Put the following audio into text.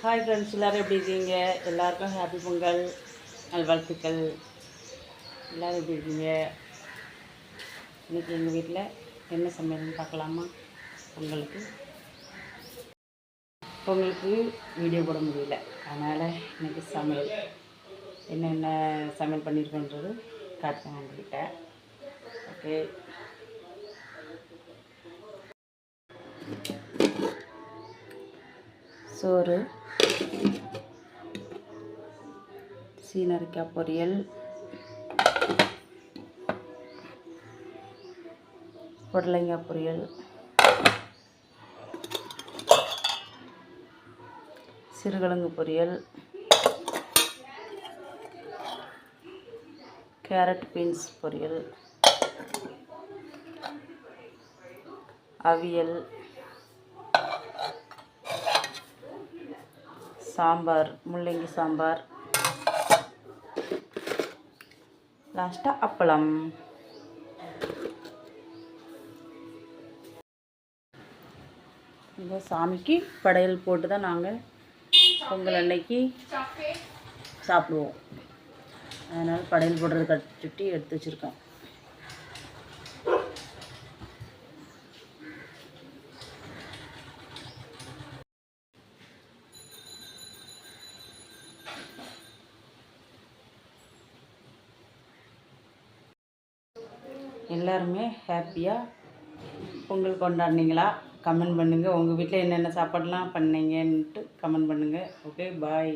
Hi friends, எல்லோரும் எப்படி இருக்கீங்க? எல்லாருக்கும் ஹாப்பி பொங்கல் நல்வாழ்த்துக்கள். எல்லோரும் எப்படி இருக்கீங்க? இன்றைக்கி எங்கள் வீட்டில் என்ன சமையல்னு பார்க்கலாமா? பொங்கலுக்கு வீடியோ போட முடியல, அதனால் இன்றைக்கி சமையல் என்னென்ன சமையல் பண்ணியிருக்கோன்றது காட்டுறேன் உங்கள்கிட்ட. ஓகே, சோறு, சீனரிக்காய் பொரியல், புடலங்காய் பொரியல், சிறுகிழங்கு பொரியல், கேரட் பீன்ஸ் பொரியல், அவியல், சாம்பார், முள்ளங்கி சாம்பார், லாஸ்ட்டாக அப்பளம். இந்த சாமிக்கு படையல் போட்டு தான் நாங்கள் பொங்கல் அன்னைக்கு சாப்பிடுவோம். அதனால் படையல் போடுறது கட்டி எடுத்து வச்சுருக்கோம். எல்லாருமே ஹாப்பியாக பொங்கல் கொண்டாடினீங்களா? கமெண்ட் பண்ணுங்கள். உங்கள் வீட்டில் என்னென்ன சாப்பாடுலாம் பண்ணீங்கன்ட்டு கமெண்ட் பண்ணுங்கள். ஓகே, பாய்.